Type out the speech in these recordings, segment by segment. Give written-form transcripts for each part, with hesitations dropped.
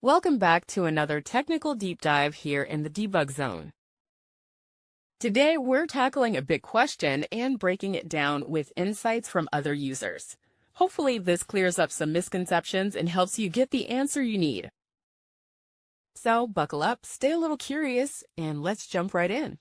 Welcome back to another technical deep dive here in the debug zone. Today, we're tackling a big question and breaking it down with insights from other users. Hopefully, this clears up some misconceptions and helps you get the answer you need. So, buckle up, stay a little curious, and let's jump right in.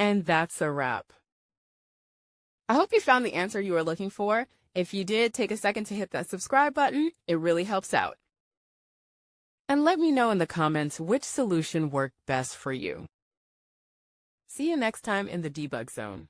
And that's a wrap. I hope you found the answer you were looking for. If you did, take a second to hit that subscribe button. It really helps out. And let me know in the comments which solution worked best for you. See you next time in the debug zone.